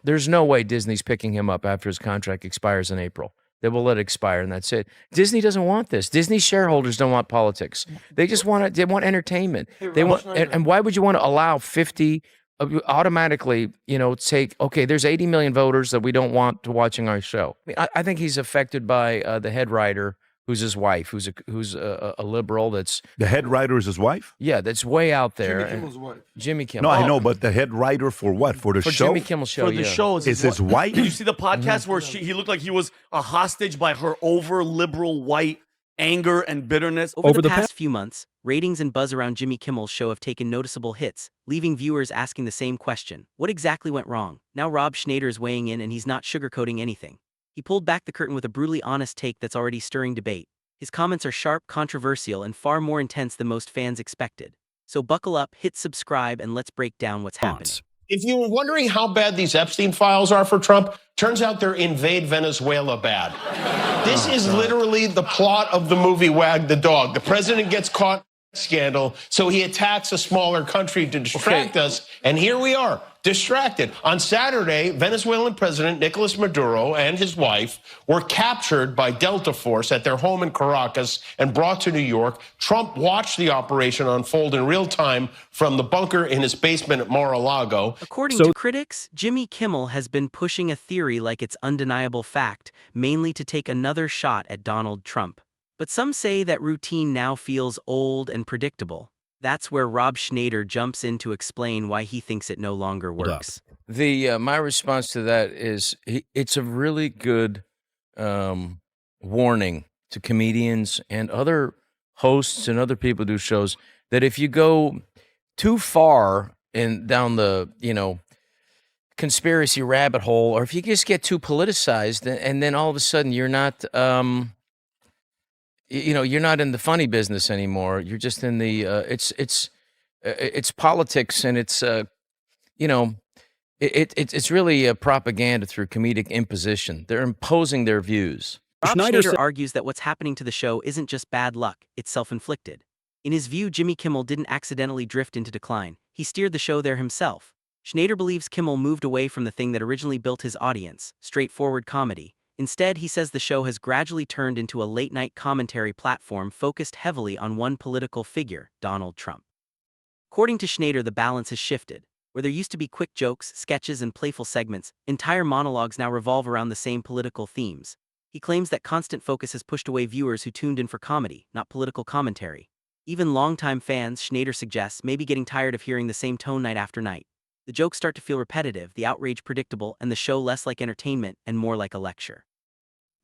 There's no way Disney's picking him up after his contract expires in April. They will let it expire, and that's it. Disney doesn't want this. Disney shareholders don't want politics. They just want they want entertainment. They want, and why would you want to allow 50 automatically, take, okay, there's 80 million voters that we don't want to watching our show. I think he's affected by the head writer, who's his wife, who's a liberal. That's the head writer is his wife. Yeah, that's way out there. Jimmy Kimmel's wife. Jimmy Kimmel. No, I know, but the head writer for what? For the show? Jimmy Kimmel show. For the show is his wife. Did you see the podcast where he looked like he was a hostage by her over liberal white anger and bitterness? Over the past few months, ratings and buzz around Jimmy Kimmel's show have taken noticeable hits, leaving viewers asking the same question: what exactly went wrong? Now Rob Schneider is weighing in, and he's not sugarcoating anything. He pulled back the curtain with a brutally honest take that's already stirring debate. His comments are sharp, controversial, and far more intense than most fans expected. So buckle up, hit subscribe, and let's break down what's happening. If you were wondering how bad these Epstein files are for Trump, turns out they're Invade Venezuela bad. This is literally the plot of the movie Wag the Dog. The president gets caught in a scandal, so he attacks a smaller country to distract us, and here we are, distracted. On Saturday, Venezuelan President Nicolas Maduro and his wife were captured by Delta Force at their home in Caracas and brought to New York. Trump watched the operation unfold in real time from the bunker in his basement at Mar-a-Lago. According to critics, Jimmy Kimmel has been pushing a theory like it's undeniable fact, mainly to take another shot at Donald Trump. But some say that routine now feels old and predictable. That's where Rob Schneider jumps in to explain why he thinks it no longer works. My response to that is it's a really good warning to comedians and other hosts and other people who do shows that if you go too far down the conspiracy rabbit hole, or if you just get too politicized, and then all of a sudden you're not you're not in the funny business anymore. You're just in the it's politics, and it's it's really a propaganda through comedic imposition. They're imposing their views. Rob Schneider argues that what's happening to the show isn't just bad luck, it's self-inflicted. In his view, Jimmy Kimmel didn't accidentally drift into decline. He steered the show there himself. Schneider believes Kimmel moved away from the thing that originally built his audience, straightforward comedy. Instead, he says the show has gradually turned into a late-night commentary platform focused heavily on one political figure, Donald Trump. According to Schneider, the balance has shifted. Where there used to be quick jokes, sketches, and playful segments, entire monologues now revolve around the same political themes. He claims that constant focus has pushed away viewers who tuned in for comedy, not political commentary. Even longtime fans, Schneider suggests, may be getting tired of hearing the same tone night after night. The jokes start to feel repetitive, the outrage predictable, and the show less like entertainment and more like a lecture.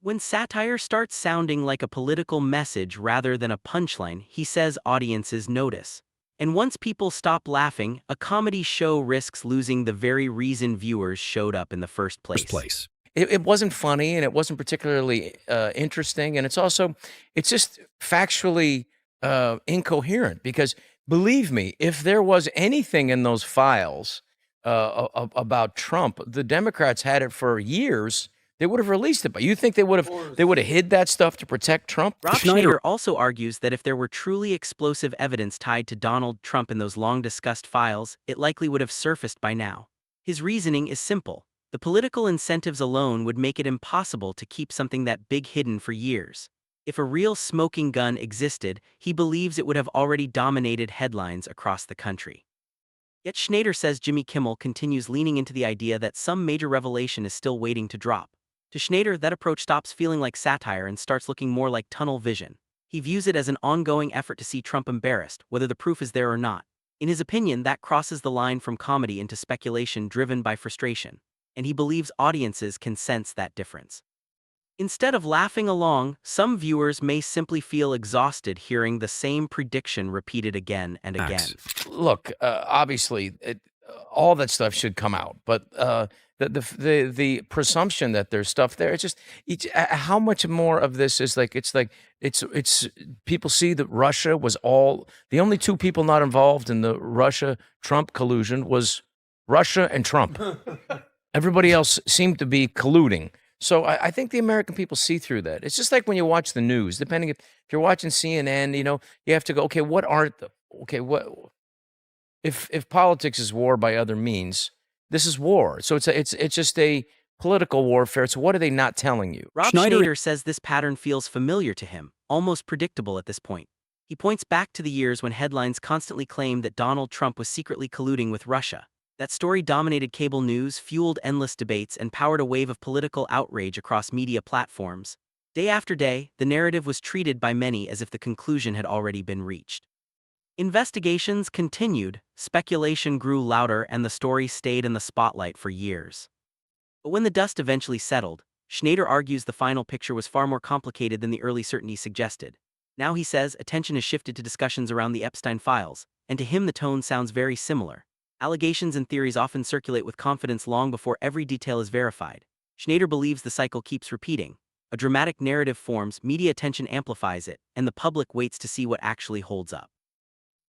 When satire starts sounding like a political message rather than a punchline, he says audiences notice. And once people stop laughing, a comedy show risks losing the very reason viewers showed up in the first place. It wasn't funny, and it wasn't particularly interesting, and it's just factually incoherent, because believe me, if there was anything in those files about Trump, the Democrats had it for years. They would have released it, but you think they would have hid that stuff to protect Trump? Rob Schneider also argues that if there were truly explosive evidence tied to Donald Trump in those long-discussed files, it likely would have surfaced by now. His reasoning is simple. The political incentives alone would make it impossible to keep something that big hidden for years. If a real smoking gun existed, he believes it would have already dominated headlines across the country. Yet Schneider says Jimmy Kimmel continues leaning into the idea that some major revelation is still waiting to drop. To Schneider, that approach stops feeling like satire and starts looking more like tunnel vision. He views it as an ongoing effort to see Trump embarrassed, whether the proof is there or not. In his opinion, that crosses the line from comedy into speculation driven by frustration, and he believes audiences can sense that difference. Instead of laughing along, some viewers may simply feel exhausted hearing the same prediction repeated again and again. Look, obviously, all that stuff should come out, but the presumption that there's stuff there, it's just how much more of this is it's people see that Russia was the only two people not involved in the Russia-Trump collusion was Russia and Trump. Everybody else seemed to be colluding. So I think the American people see through that. It's just like when you watch the news, depending if you're watching CNN, you have to go, okay, what if politics is war by other means, this is war. So it's just a political warfare. So what are they not telling you? Rob Schneider says this pattern feels familiar to him, almost predictable at this point. He points back to the years when headlines constantly claimed that Donald Trump was secretly colluding with Russia. That story dominated cable news, fueled endless debates, and powered a wave of political outrage across media platforms. Day after day, the narrative was treated by many as if the conclusion had already been reached. Investigations continued, speculation grew louder, and the story stayed in the spotlight for years. But when the dust eventually settled, Schneider argues the final picture was far more complicated than the early certainty suggested. Now he says attention has shifted to discussions around the Epstein files, and to him the tone sounds very similar. Allegations and theories often circulate with confidence long before every detail is verified. Schneider believes the cycle keeps repeating. A dramatic narrative forms, media attention amplifies it, and the public waits to see what actually holds up.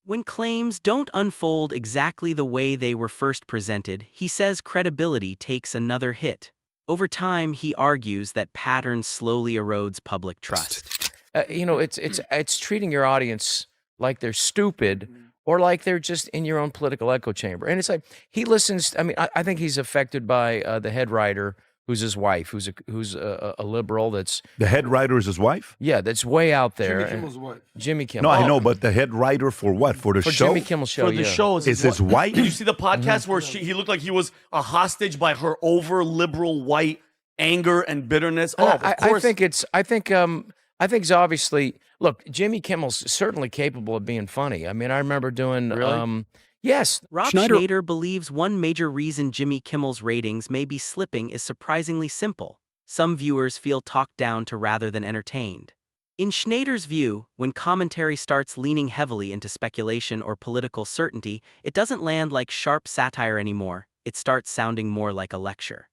When claims don't unfold exactly the way they were first presented, he says credibility takes another hit. Over time, he argues that pattern slowly erodes public trust. It's treating your audience like they're stupid or like they're just in your own political echo chamber. And it's like he listens. I mean, I think he's affected by the head writer, who's his wife, who's a liberal. That's The head writer is his wife? yeah, that's way out there. Jimmy Kimmel's wife. Jimmy Kimmel. No, I know, but the head writer for what? For the For show? Jimmy Kimmel show. For the yeah. show Is his wife? Did you see the podcast where he looked like he was a hostage by her over liberal white anger and bitterness? Oh, of I course. think it's obviously, look, Jimmy Kimmel's certainly capable of being funny. I mean, I remember doing yes. Rob Schneider believes one major reason Jimmy Kimmel's ratings may be slipping is surprisingly simple. Some viewers feel talked down to rather than entertained. In Schneider's view, when commentary starts leaning heavily into speculation or political certainty, it doesn't land like sharp satire anymore. It starts sounding more like a lecture.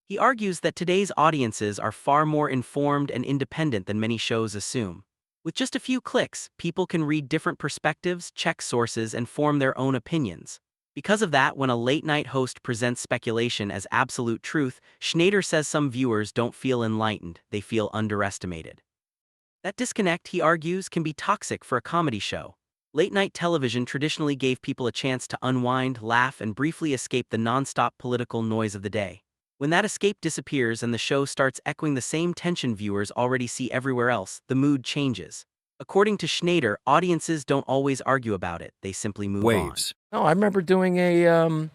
He argues that today's audiences are far more informed and independent than many shows assume. With just a few clicks, people can read different perspectives, check sources, and form their own opinions. Because of that, when a late-night host presents speculation as absolute truth, Schneider says some viewers don't feel enlightened, they feel underestimated. That disconnect, he argues, can be toxic for a comedy show. Late-night television traditionally gave people a chance to unwind, laugh, and briefly escape the non-stop political noise of the day. When that escape disappears and the show starts echoing the same tension viewers already see everywhere else, the mood changes. According to Schneider, audiences don't always argue about it, they simply move on. No, I remember doing the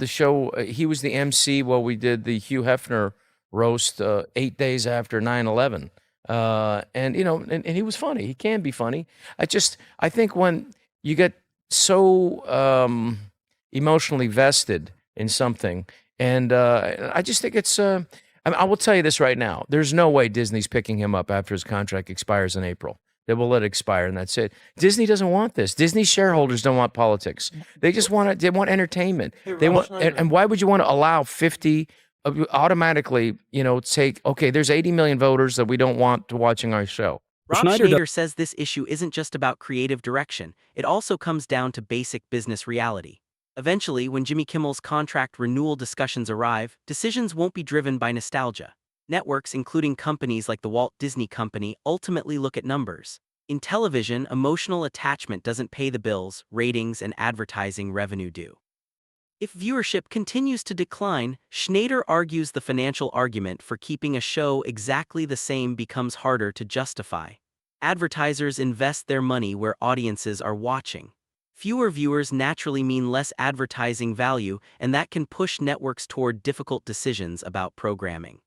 show. He was the MC while we did the Hugh Hefner roast 8 days after 9/11. And he was funny. He can be funny. I think when you get so emotionally vested in something, and I just think it's. I will tell you this right now. There's no way Disney's picking him up after his contract expires in April. They will let it expire, and that's it. Disney doesn't want this. Disney shareholders don't want politics. They just want they want entertainment. They want, and why would you want to allow 50 automatically? Take there's 80 million voters that we don't want to watching our show. Rob Schneider says this issue isn't just about creative direction. It also comes down to basic business reality. Eventually, when Jimmy Kimmel's contract renewal discussions arrive, decisions won't be driven by nostalgia. Networks, including companies like the Walt Disney Company, ultimately look at numbers. In television, emotional attachment doesn't pay the bills, ratings and advertising revenue do. If viewership continues to decline, Schneider argues the financial argument for keeping a show exactly the same becomes harder to justify. Advertisers invest their money where audiences are watching. Fewer viewers naturally mean less advertising value, and that can push networks toward difficult decisions about programming.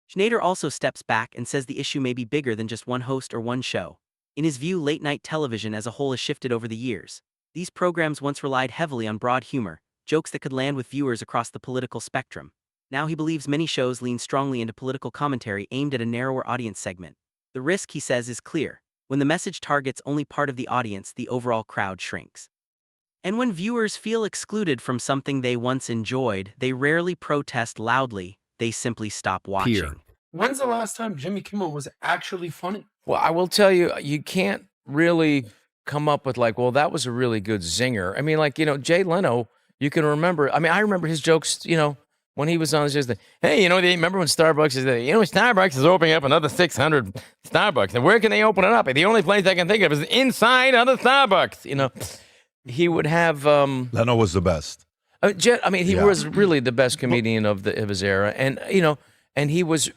Schneider also steps back and says the issue may be bigger than just one host or one show. In his view, late-night television as a whole has shifted over the years. These programs once relied heavily on broad humor, jokes that could land with viewers across the political spectrum. Now he believes many shows lean strongly into political commentary aimed at a narrower audience segment. The risk, he says, is clear. When the message targets only part of the audience, the overall crowd shrinks. And when viewers feel excluded from something they once enjoyed, they rarely protest loudly, they simply stop watching. When's the last time Jimmy Kimmel was actually funny? Well, I will tell you, you can't really come up with that was a really good zinger. I mean, Jay Leno, you can remember. I mean, I remember his jokes, when he was on his, hey, they remember when Starbucks is, Starbucks is opening up another 600 Starbucks. And where can they open it up? The only place I can think of is inside other Starbucks. He would have. Leno was the best. I mean, he Yeah. was really the best comedian of his era, and and he was.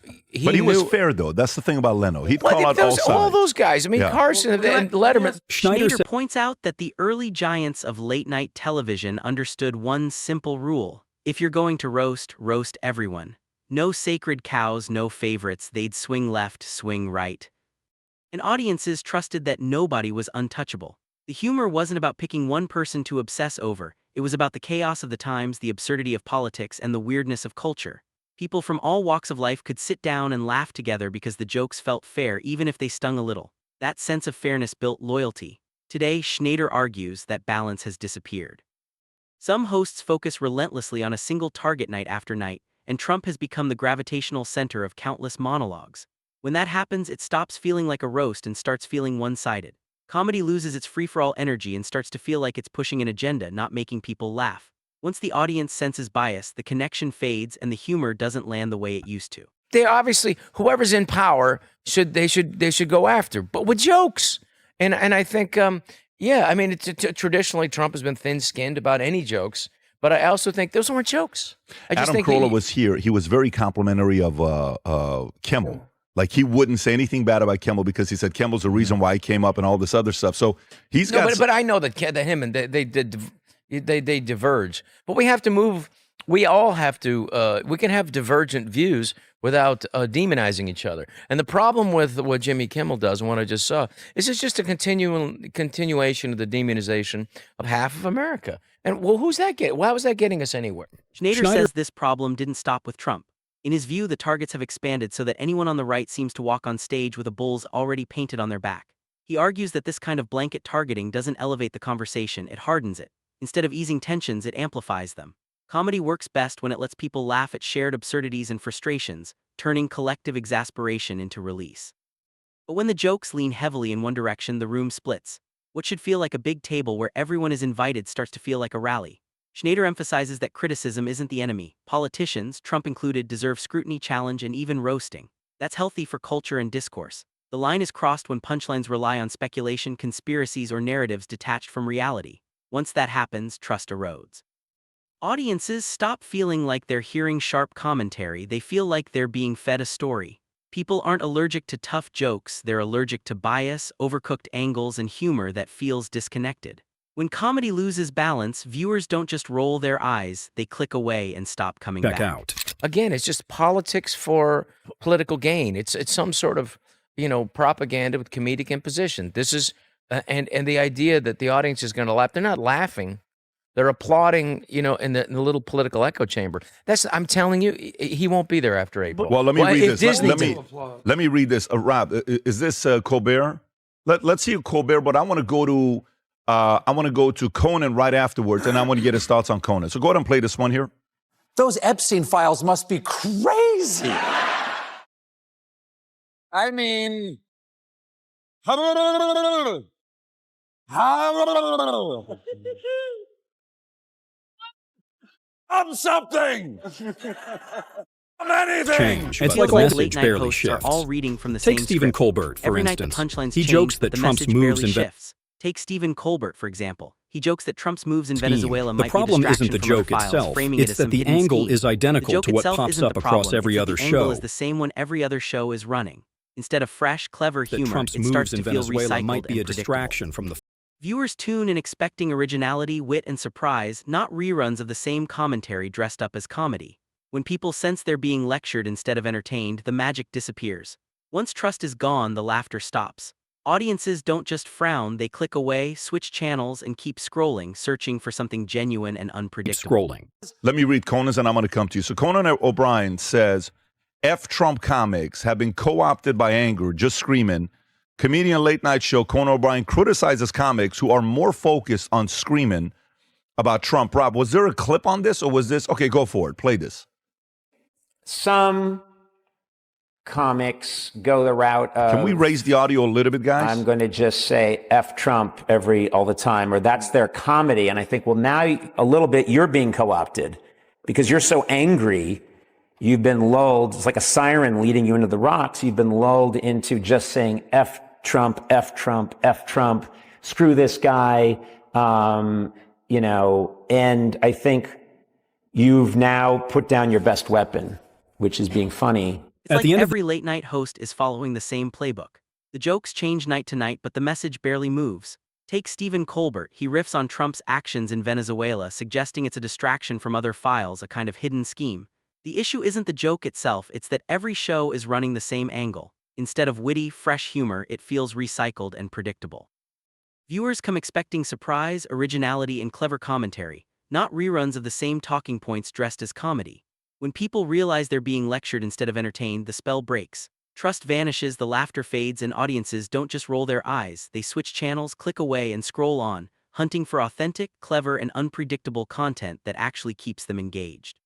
But he was knew- fair, though. That's the thing about Leno. He'd Well, call out all sides. all those guys. I mean, Yeah. Carson and Letterman. Schneider points out that the early giants of late-night television understood one simple rule. If you're going to roast, roast everyone. No sacred cows, no favorites. They'd swing left, swing right. And audiences trusted that nobody was untouchable. The humor wasn't about picking one person to obsess over. It was about the chaos of the times, the absurdity of politics, and the weirdness of culture. People from all walks of life could sit down and laugh together because the jokes felt fair even if they stung a little. That sense of fairness built loyalty. Today, Schneider argues that balance has disappeared. Some hosts focus relentlessly on a single target night after night, and Trump has become the gravitational center of countless monologues. When that happens, it stops feeling like a roast and starts feeling one-sided. Comedy loses its free-for-all energy and starts to feel like it's pushing an agenda, not making people laugh. Once the audience senses bias, the connection fades and the humor doesn't land the way it used to. They obviously, whoever's in power should go after, but with jokes. And I think, yeah, I mean, traditionally Trump has been thin-skinned about any jokes, but I also think those weren't jokes. I just Adam think Carolla was here. He was very complimentary of Kimmel. Like, he wouldn't say anything bad about Kimmel because he said Kimmel's the reason why he came up and all this other stuff. So he's got. But I know that him and they diverge. But we have to move. We all have to. We can have divergent views without demonizing each other. And the problem with what Jimmy Kimmel does and what I just saw is it's just a continuation of the demonization of half of America. And well, who's that getting? How is that getting us anywhere? Schneider says this problem didn't stop with Trump. In his view, the targets have expanded so that anyone on the right seems to walk on stage with a bull's already painted on their back. He argues that this kind of blanket targeting doesn't elevate the conversation, it hardens it. Instead of easing tensions, it amplifies them. Comedy works best when it lets people laugh at shared absurdities and frustrations, turning collective exasperation into release. But when the jokes lean heavily in one direction, the room splits. What should feel like a big table where everyone is invited starts to feel like a rally. Schneider emphasizes that criticism isn't the enemy. Politicians, Trump included, deserve scrutiny, challenge, and even roasting. That's healthy for culture and discourse. The line is crossed when punchlines rely on speculation, conspiracies, or narratives detached from reality. Once that happens, trust erodes. Audiences stop feeling like they're hearing sharp commentary, they feel like they're being fed a story. People aren't allergic to tough jokes, they're allergic to bias, overcooked angles, and humor that feels disconnected. When comedy loses balance, viewers don't just roll their eyes, they click away and stop coming back. Again, it's just politics for political gain. It's some sort of, propaganda with comedic imposition. This is and the idea that the audience is going to laugh. They're not laughing. They're applauding, in the little political echo chamber. I'm telling you, he won't be there after April. Well, let me read this. Disney Let me read this. Rob, is this Colbert? Let's see Colbert, but I want to go to Conan right afterwards, and I want to get his thoughts on Conan. So go ahead and play this one here. Those Epstein files must be crazy. I mean, I'm something. I'm anything. Change, It but feels the like message late-night barely hosts are shifts. all reading from the Take same Stephen script. Colbert, for Every instance. night the punchlines He change, jokes but that the Trump's message moves barely in shifts. Take Stephen Colbert, for example. He jokes that Trump's moves in Team. Venezuela The might problem be a distraction isn't the from other joke files, itself. framing It's it as that some the hidden angle scheme. is identical The joke to what itself pops isn't up the across problem, every it's that other the angle show. is the same when every other show is running. Instead of fresh, clever That humor, Trump's it starts moves to in feel Venezuela recycled might be a and predictable. distraction from the Viewers tune in expecting originality, wit, and surprise, not reruns of the same commentary dressed up as comedy. When people sense they're being lectured instead of entertained, the magic disappears. Once trust is gone, the laughter stops. Audiences don't just frown, they click away, switch channels, and keep scrolling, searching for something genuine and unpredictable. scrolling. Let me read Conan's, and I'm going to come to you. So Conan O'Brien says, F Trump comics have been co-opted by anger, just screaming. Comedian late night show Conan O'Brien criticizes comics who are more focused on screaming about Trump. Rob, was there a clip on this, or was this? Okay, go for it. Play this. Some comics go the route of, Can we raise the audio a little bit, guys? I'm going to just say F Trump all the time, or that's their comedy. And I think, well, now a little bit you're being co-opted because you're so angry. You've been lulled. It's like a siren leading you into the rocks. You've been lulled into just saying F Trump, F Trump, F Trump, screw this guy. And I think you've now put down your best weapon, which is being funny. It's like every late-night host is following the same playbook. The jokes change night to night, but the message barely moves. Take Stephen Colbert. He riffs on Trump's actions in Venezuela, suggesting it's a distraction from other files, a kind of hidden scheme. The issue isn't the joke itself, it's that every show is running the same angle. Instead of witty, fresh humor, it feels recycled and predictable. Viewers come expecting surprise, originality, and clever commentary, not reruns of the same talking points dressed as comedy. When people realize they're being lectured instead of entertained, the spell breaks. Trust vanishes, the laughter fades, and audiences don't just roll their eyes, they switch channels, click away, and scroll on, hunting for authentic, clever, and unpredictable content that actually keeps them engaged.